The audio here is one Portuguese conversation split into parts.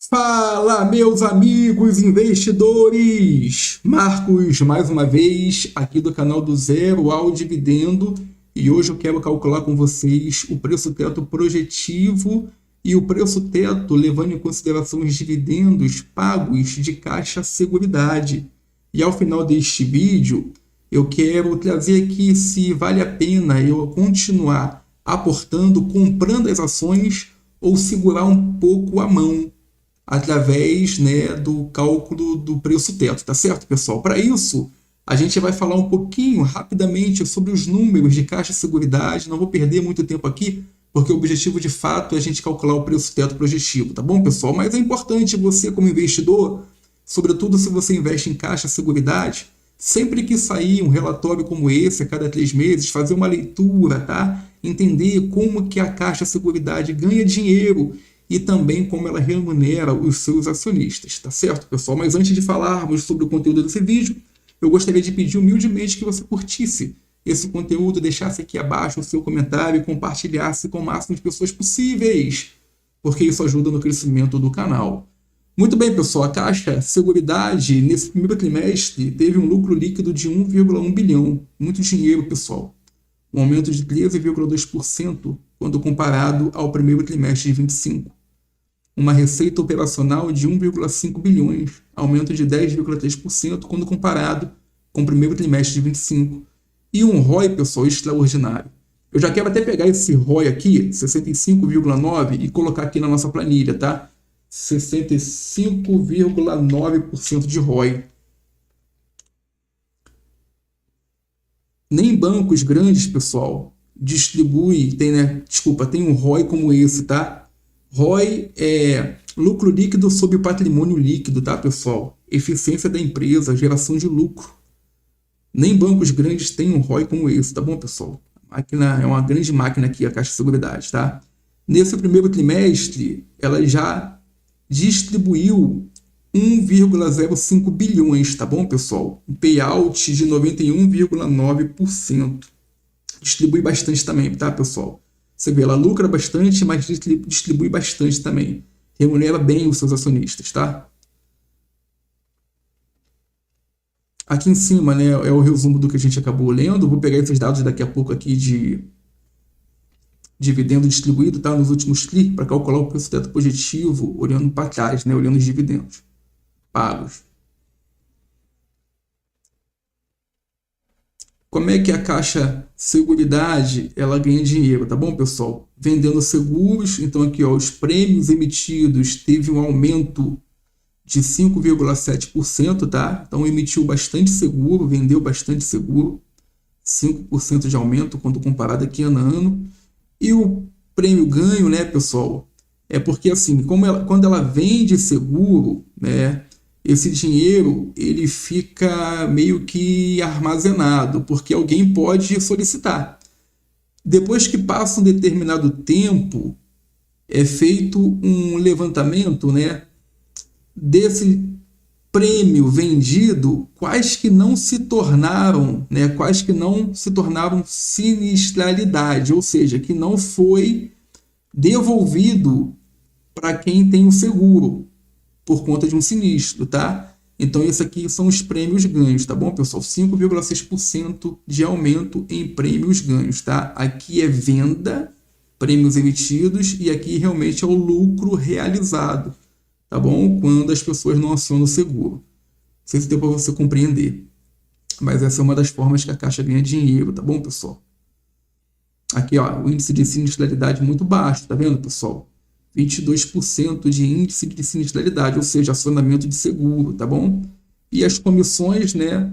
Fala, meus amigos investidores! Marcos, mais uma vez, aqui do canal do Zero ao Dividendo, e hoje eu quero calcular com vocês o preço teto projetivo e o preço teto levando em consideração os dividendos pagos de Caixa Seguridade. E ao final deste vídeo, eu quero trazer aqui se vale a pena eu continuar aportando, comprando as ações ou segurar um pouco a mão através, né, do cálculo do preço teto, tá certo, pessoal? Para isso, a gente vai falar um pouquinho rapidamente sobre os números de Caixa Seguridade. Não vou perder muito tempo aqui, porque o objetivo de fato é a gente calcular o preço teto projetivo, tá bom, pessoal? Mas é importante você, como investidor, sobretudo se você investe em Caixa Seguridade, sempre que sair um relatório como esse, a cada 3 meses, fazer uma leitura, tá? Entender como que a Caixa Seguridade ganha dinheiro e também como ela remunera os seus acionistas, tá certo, pessoal? Mas antes de falarmos sobre o conteúdo desse vídeo, eu gostaria de pedir humildemente que você curtisse esse conteúdo, deixasse aqui abaixo o seu comentário e compartilhasse com o máximo de pessoas possíveis, porque isso ajuda no crescimento do canal. Muito bem, pessoal, a Caixa Seguridade, nesse primeiro trimestre, teve um lucro líquido de 1,1 bilhão. Muito dinheiro, pessoal. Um aumento de 13,2% quando comparado ao primeiro trimestre de 25. Uma receita operacional de 1,5 bilhões, aumento de 10,3% quando comparado com o primeiro trimestre de 25. E um ROI, pessoal, extraordinário. Eu já quero até pegar esse ROI aqui, 65,9%, e colocar aqui na nossa planilha, tá? 65,9% de ROI. Nem bancos grandes, pessoal, tem um ROI como esse, tá? ROI é lucro líquido sobre patrimônio líquido, tá, pessoal? Eficiência da empresa, geração de lucro. Nem bancos grandes têm um ROI como esse, tá bom, pessoal? A máquina é uma grande máquina aqui, a Caixa de Seguridade, tá? Nesse primeiro trimestre, ela já distribuiu 1,05 bilhões, tá bom, pessoal? Um payout de 91,9%. Distribui bastante também, tá, pessoal? Você vê, ela lucra bastante, mas distribui bastante também. Remunera bem os seus acionistas, tá? Aqui em cima, né, é o resumo do que a gente acabou lendo. Vou pegar esses dados daqui a pouco aqui de dividendo distribuído, tá? Nos últimos TRI, para calcular o preço teto positivo, olhando para trás, né? Olhando os dividendos pagos. Como é que a Caixa Seguridade ela ganha dinheiro, tá bom, pessoal? Vendendo seguros. Então aqui, ó, os prêmios emitidos teve um aumento de 5,7%, tá? Então emitiu bastante seguro, vendeu bastante seguro, 5% de aumento quando comparado aqui ano a ano. E o prêmio ganho, né, pessoal? É porque assim, quando ela vende seguro, né, esse dinheiro ele fica meio que armazenado, porque alguém pode solicitar. Depois que passa um determinado tempo, é feito um levantamento, né, desse prêmio vendido, quais que não se tornaram, né, quais que não se tornaram sinistralidade, ou seja, que não foi devolvido para quem tem o seguro por conta de um sinistro, tá? Então, isso aqui são os prêmios ganhos, tá bom, pessoal? 5,6% de aumento em prêmios ganhos, tá? Aqui é venda, prêmios emitidos, e aqui realmente é o lucro realizado, tá bom? Quando as pessoas não acionam o seguro. Não sei se deu para você compreender, mas essa é uma das formas que a Caixa ganha dinheiro, tá bom, pessoal? Aqui, ó, o índice de sinistralidade muito baixo, tá vendo, pessoal? 22% de índice de sinistralidade, ou seja, acionamento de seguro, tá bom? E as comissões, né,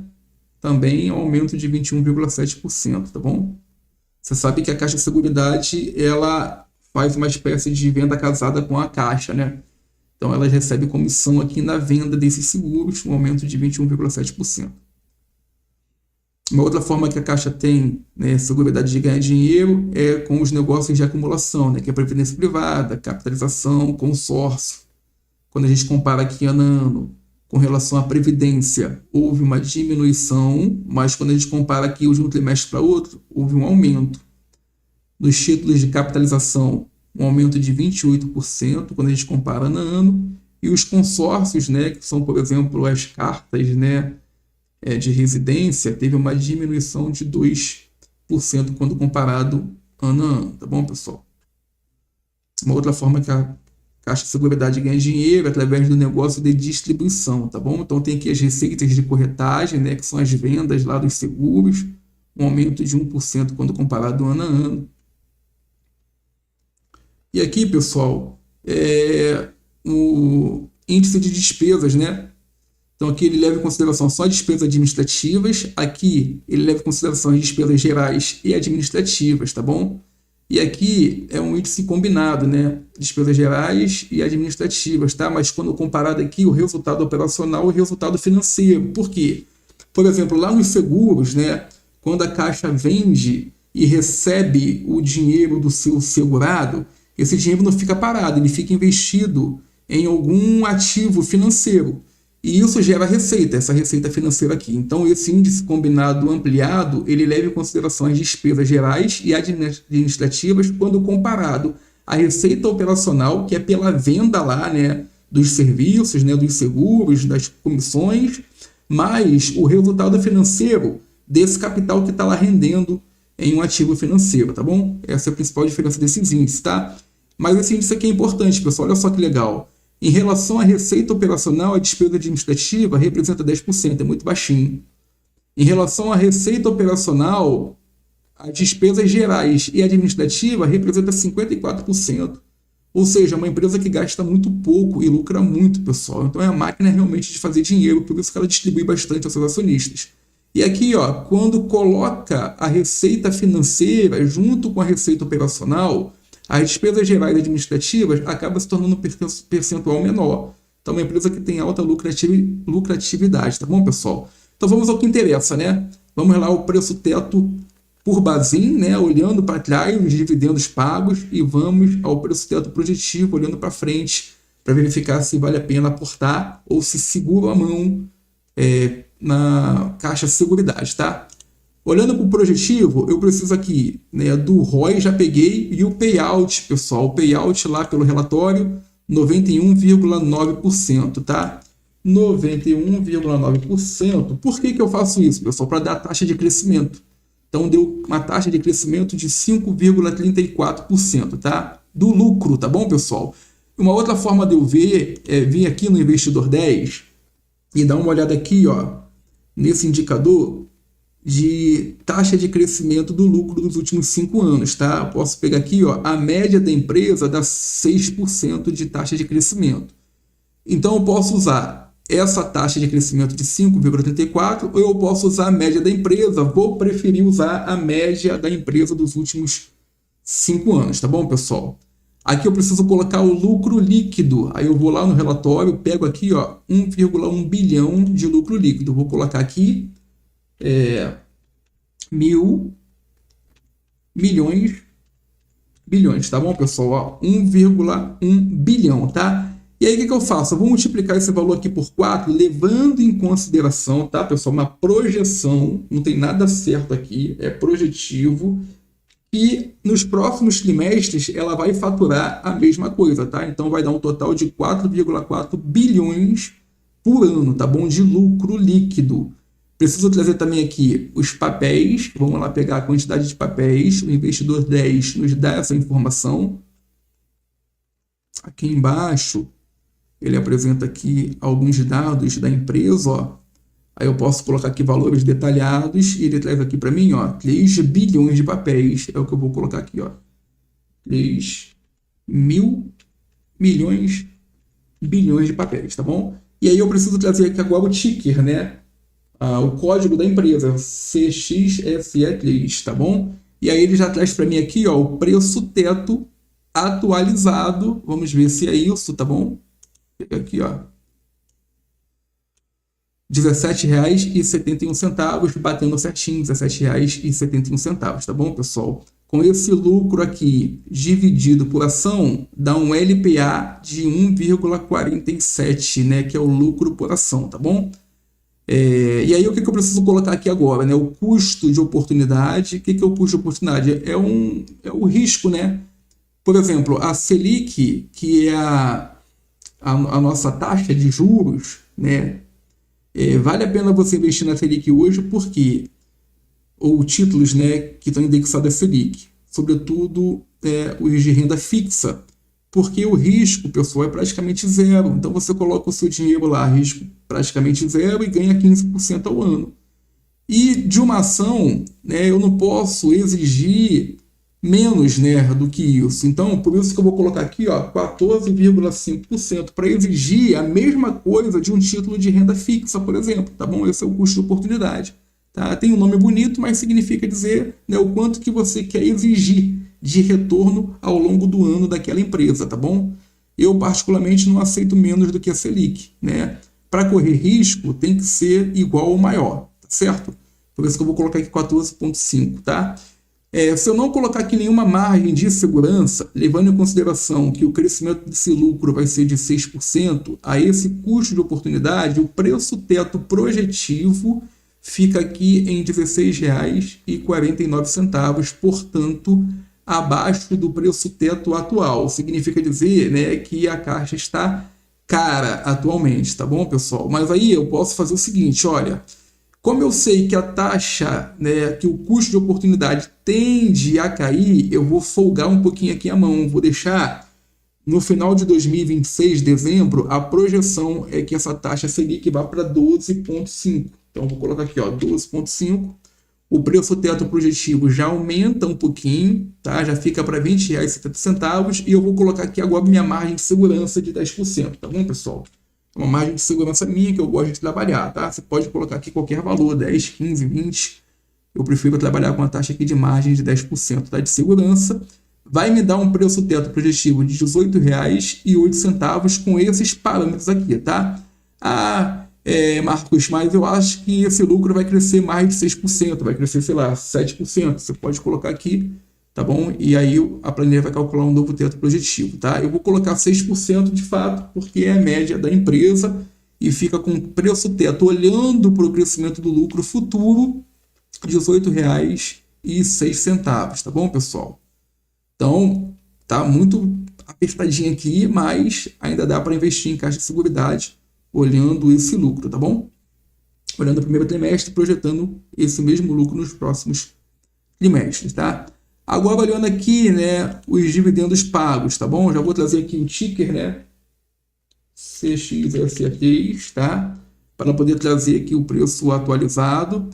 também aumento de 21,7%, tá bom? Você sabe que a Caixa de Seguridade, ela faz uma espécie de venda casada com a Caixa, né? Então, ela recebe comissão aqui na venda desses seguros, um aumento de 21,7%. Uma outra forma que a Caixa tem, né, seguridade de ganhar dinheiro é com os negócios de acumulação, né, que é a previdência privada, capitalização, consórcio. Quando a gente compara aqui ano a ano com relação à previdência, houve uma diminuição, mas quando a gente compara aqui de um trimestre para outro, houve um aumento. Nos títulos de capitalização, um aumento de 28% quando a gente compara ano a ano, E os consórcios, né, que são, por exemplo, as cartas, né, de residência, teve uma diminuição de 2% quando comparado ano a ano, tá bom, pessoal? Uma outra forma que a Caixa de Seguridade ganha dinheiro através do negócio de distribuição, tá bom? Então tem aqui as receitas de corretagem, né, que são as vendas lá dos seguros, um aumento de 1% quando comparado ano a ano. E aqui, pessoal, o índice de despesas, né? Então aqui ele leva em consideração só despesas administrativas, aqui ele leva em consideração as despesas gerais e administrativas, tá bom? E aqui é um índice combinado, né? Despesas gerais e administrativas, tá? Mas quando comparado aqui o resultado operacional e o resultado financeiro. Por quê? Por exemplo, lá nos seguros, né? Quando a Caixa vende e recebe o dinheiro do seu segurado, esse dinheiro não fica parado, ele fica investido em algum ativo financeiro. E isso gera receita, essa receita financeira aqui. Então, esse índice combinado ampliado, ele leva em consideração as despesas gerais e administrativas quando comparado à receita operacional, que é pela venda lá, né, dos serviços, né, dos seguros, das comissões, mais o resultado financeiro desse capital que está lá rendendo em um ativo financeiro, tá bom? Essa é a principal diferença desses índices, tá? Mas esse índice aqui é importante, pessoal, olha só que legal. Em relação à receita operacional, a despesa administrativa representa 10%, é muito baixinho. Em relação à receita operacional, as despesas gerais e administrativa representa 54%. Ou seja, é uma empresa que gasta muito pouco e lucra muito, pessoal. Então é a máquina realmente de fazer dinheiro, por isso que ela distribui bastante aos seus acionistas. E aqui, ó, quando coloca a receita financeira junto com a receita operacional, as despesas gerais e administrativas acabam se tornando um percentual menor. Então, é uma empresa que tem alta lucratividade, tá bom, pessoal? Então, vamos ao que interessa, né? Vamos lá ao preço teto por Bazin, né? Olhando para trás, os dividendos pagos, e vamos ao preço teto projetivo, olhando para frente, para verificar se vale a pena aportar ou se segura a mão na Caixa de Seguridade, tá? Olhando para o projetivo, eu preciso aqui, né, do ROI, já peguei, e o payout, pessoal. O payout lá pelo relatório, 91,9%, tá? 91,9%. Por que eu faço isso, pessoal? Para dar a taxa de crescimento. Então, deu uma taxa de crescimento de 5,34%, tá? Do lucro, tá bom, pessoal? Uma outra forma de eu ver é vir aqui no Investidor 10 e dar uma olhada aqui, ó, nesse indicador de taxa de crescimento do lucro dos últimos 5 anos, tá? Eu posso pegar aqui, ó, a média da empresa dá 6% de taxa de crescimento. Então, eu posso usar essa taxa de crescimento de 5,34 ou eu posso usar a média da empresa. Vou preferir usar a média da empresa dos últimos 5 anos, tá bom, pessoal? Aqui eu preciso colocar o lucro líquido. Aí eu vou lá no relatório, pego aqui, ó, 1,1 bilhão de lucro líquido. Vou colocar aqui 1.000 bilhões, tá bom, pessoal? 1,1 bilhão, tá? E aí o que eu faço? Eu vou multiplicar esse valor aqui por 4, levando em consideração, tá, pessoal, uma projeção, não tem nada certo aqui, é projetivo, e nos próximos trimestres ela vai faturar a mesma coisa, tá? Então vai dar um total de 4,4 bilhões por ano, tá bom? De lucro líquido. Preciso trazer também aqui os papéis, vamos lá pegar a quantidade de papéis, o Investidor 10 nos dá essa informação. Aqui embaixo, ele apresenta aqui alguns dados da empresa, ó. Aí eu posso colocar aqui valores detalhados e ele traz aqui para mim, ó, 3 bilhões de papéis, é o que eu vou colocar aqui, ó. 3.000 bilhões de papéis, tá bom? E aí eu preciso trazer aqui agora o ticker, né? O código da empresa, CXSE3, tá bom? E aí ele já traz para mim aqui, ó, o preço teto atualizado. Vamos ver se é isso, tá bom? Pega aqui, ó. R$17,71, batendo certinho, R$17,71, tá bom, pessoal? Com esse lucro aqui dividido por ação, dá um LPA de 1,47, né? Que é o lucro por ação, tá bom? E aí o que eu preciso colocar aqui agora, né? O custo de oportunidade. O que é o custo de oportunidade? É o risco, né? Por exemplo, a Selic, que é a a nossa taxa de juros, né? Vale a pena você investir na Selic hoje, porque ou títulos, né, que estão indexados à Selic, sobretudo os de renda fixa, porque o risco, pessoal, é praticamente zero. Então você coloca o seu dinheiro lá, risco praticamente zero, e ganha 15% ao ano. E de uma ação, né, eu não posso exigir menos, né, do que isso. Então, por isso que eu vou colocar aqui, ó, 14,5% para exigir a mesma coisa de um título de renda fixa, por exemplo, tá bom? Esse é o custo de oportunidade. Tá? Tem um nome bonito, mas significa dizer, né, o quanto que você quer exigir de retorno ao longo do ano daquela empresa, tá bom? Eu, particularmente, não aceito menos do que a Selic, né? Para correr risco, tem que ser igual ou maior, tá certo? Por isso que eu vou colocar aqui 14,5, tá? Se eu não colocar aqui nenhuma margem de segurança, levando em consideração que o crescimento desse lucro vai ser de 6%, a esse custo de oportunidade, o preço teto projetivo fica aqui em R$ 16,49, portanto, abaixo do preço teto atual. Significa dizer, né, que a Caixa está cara atualmente, tá bom, pessoal? Mas aí eu posso fazer o seguinte, olha, como eu sei que a taxa, né, que o custo de oportunidade tende a cair, eu vou folgar um pouquinho aqui a mão, vou deixar no final de 2026, dezembro, a projeção é que essa taxa Selic vá para 12,5. Então, vou colocar aqui, ó, 12,5. O preço teto projetivo já aumenta um pouquinho, tá? Já fica para R$ 20,70. E eu vou colocar aqui agora minha margem de segurança de 10%, tá bom, pessoal? É uma margem de segurança minha que eu gosto de trabalhar, tá? Você pode colocar aqui qualquer valor, 10, 15, 20. Eu prefiro trabalhar com a taxa aqui de margem de 10%, tá? De segurança. Vai me dar um preço teto projetivo de R$ 18,08 com esses parâmetros aqui, tá? Marcos, mas eu acho que esse lucro vai crescer mais de 6%, vai crescer, sei lá, 7%. Você pode colocar aqui, tá bom? E aí a planilha vai calcular um novo teto projetivo, tá? Eu vou colocar 6% de fato, porque é a média da empresa e fica com preço teto olhando para o crescimento do lucro futuro, R$ 18,06, tá bom, pessoal? Então, tá muito apertadinho aqui, mas ainda dá para investir em caixa de seguridade olhando esse lucro, tá bom? Olhando o primeiro trimestre, projetando esse mesmo lucro nos próximos trimestres, tá? Agora, olhando aqui, né, os dividendos pagos, tá bom? Já vou trazer aqui o ticker, né? CXSA3, tá? Para poder trazer aqui o preço atualizado.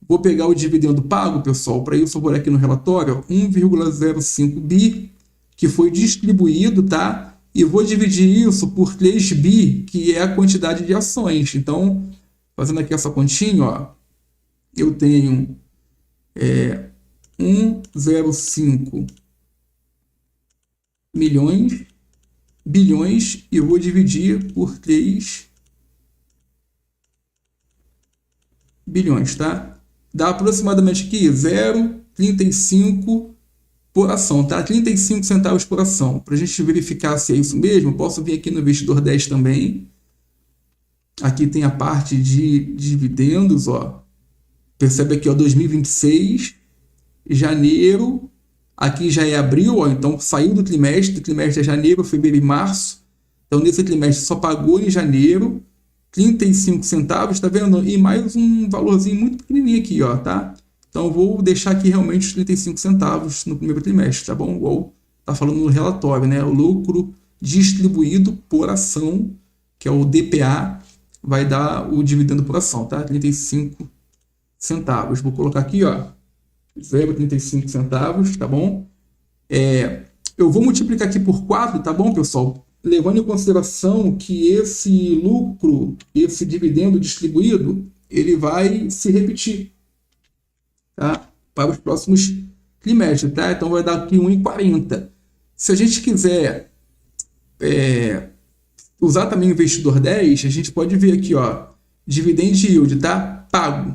Vou pegar o dividendo pago, pessoal. Para isso, eu vou aqui no relatório, 1,05 bi, que foi distribuído, tá? E vou dividir isso por 3 bi, que é a quantidade de ações. Então, fazendo aqui essa continha, ó, eu tenho 1,05 bilhões e vou dividir por 3 bilhões, tá? Dá aproximadamente aqui 0,35 por ação, tá? 35 centavos por ação. Para a gente verificar se é isso mesmo, posso vir aqui no Investidor 10 também. Aqui tem a parte de dividendos, ó. Percebe aqui, ó, 2026, janeiro, aqui já é abril, ó, então saiu do trimestre é janeiro, fevereiro e março. Então nesse trimestre só pagou em janeiro, 35 centavos, tá vendo? E mais um valorzinho muito pequenininho aqui, ó, tá? Então, eu vou deixar aqui realmente os 35 centavos no primeiro trimestre, tá bom? Igual tá falando no relatório, né? O lucro distribuído por ação, que é o DPA, vai dar o dividendo por ação, tá? 35 centavos. Vou colocar aqui, ó, 0,35 centavos, tá bom? Eu vou multiplicar aqui por 4, tá bom, pessoal? Levando em consideração que esse lucro, esse dividendo distribuído, ele vai se repetir, tá? Para os próximos trimestres, tá? Então vai dar aqui 1,40. Se a gente quiser usar também o Investidor 10, a gente pode ver aqui, ó, dividend yield, tá? Pago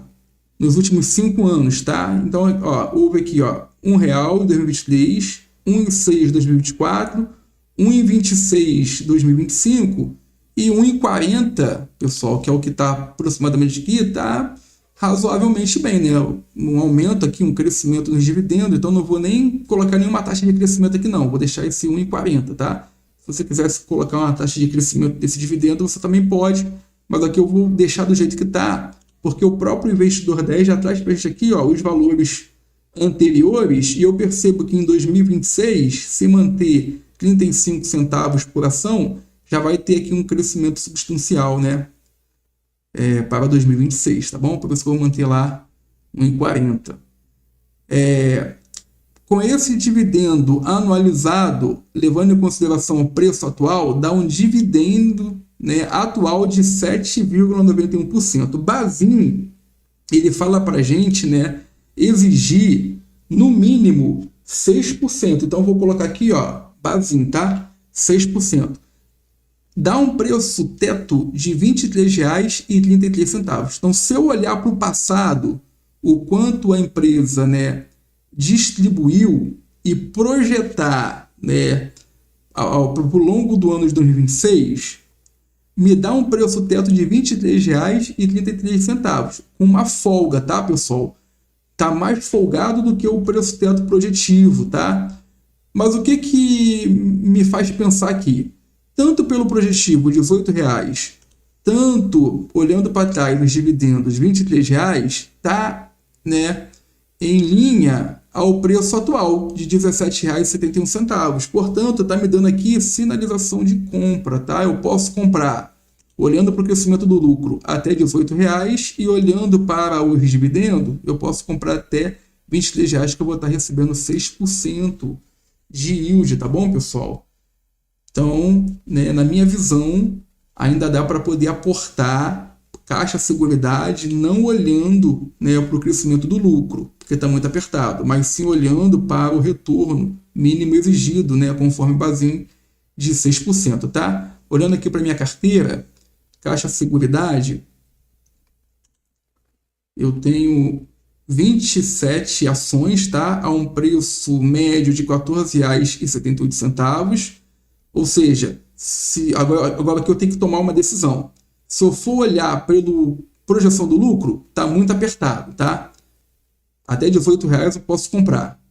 nos últimos 5 anos, tá? Então, ó, houve aqui, ó, R$1 em 2023, 1,06 em 2024, 1,26 em 2025 e 1,40, pessoal, que é o que está aproximadamente aqui, tá razoavelmente bem, né? Um aumento aqui, um crescimento nos dividendos, então não vou nem colocar nenhuma taxa de crescimento aqui não, vou deixar esse 1,40, tá? Se você quisesse colocar uma taxa de crescimento desse dividendo, você também pode, mas aqui eu vou deixar do jeito que está, porque o próprio Investidor 10 já traz para a gente aqui os valores anteriores, e eu percebo que em 2026, se manter 35 centavos por ação, já vai ter aqui um crescimento substancial, né? Para 2026, tá bom? Por isso que eu vou manter lá 1,40. Com esse dividendo anualizado, levando em consideração o preço atual, dá um dividendo, né, atual de 7,91%. Bazin, ele fala para a gente, né, exigir no mínimo 6%. Então, vou colocar aqui, Bazin, tá? 6%. Dá um preço teto de R$ 23,33. Então, se eu olhar para o passado, o quanto a empresa, né, distribuiu e projetar, né, ao longo do ano de 2026, me dá um preço teto de R$ 23,33, com uma folga, tá, pessoal? Tá mais folgado do que o preço teto projetivo, tá? Mas o que me faz pensar aqui? Tanto pelo projetivo de R$ 18,00, tanto olhando para trás os dividendos R$ 23,00, tá, né, em linha ao preço atual de R$ 17,71. Portanto, está me dando aqui sinalização de compra, tá? Eu posso comprar olhando para o crescimento do lucro até R$ 18,00 e olhando para os dividendos, eu posso comprar até R$ 23,00, que eu vou estar recebendo 6% de yield, tá bom, pessoal? Então, né, na minha visão, ainda dá para poder aportar Caixa Seguridade, não olhando, né, para o crescimento do lucro, porque está muito apertado, mas sim olhando para o retorno mínimo exigido, né, conforme Bazin, de 6%, tá? Olhando aqui para minha carteira, Caixa Seguridade, eu tenho 27 ações, tá? A um preço médio de R$ 14,78. Ou seja, agora que eu tenho que tomar uma decisão. Se eu for olhar pela projeção do lucro, está muito apertado, tá? Até R$ 18,00 eu posso comprar.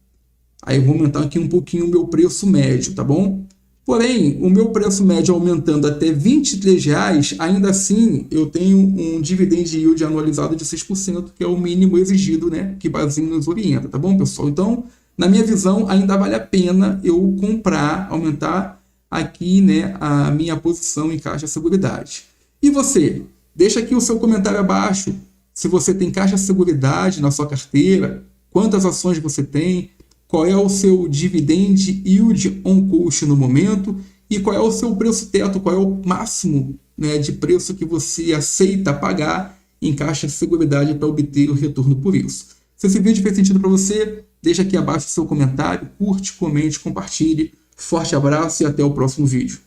Aí eu vou aumentar aqui um pouquinho o meu preço médio, tá bom? Porém, o meu preço médio aumentando até R$ 23,00, ainda assim eu tenho um dividend yield anualizado de 6%, que é o mínimo exigido, né? Que Bazin nos orienta, tá bom, pessoal? Então, na minha visão, ainda vale a pena eu comprar, aumentar aqui, né, a minha posição em Caixa Seguridade. E você? Deixa aqui o seu comentário abaixo. Se você tem Caixa Seguridade na sua carteira, quantas ações você tem, qual é o seu dividend yield on cost no momento e qual é o seu preço teto, qual é o máximo, né, de preço que você aceita pagar em Caixa Seguridade para obter o retorno por isso. Se esse vídeo fez sentido para você, deixa aqui abaixo o seu comentário, curte, comente, compartilhe. Forte abraço e até o próximo vídeo.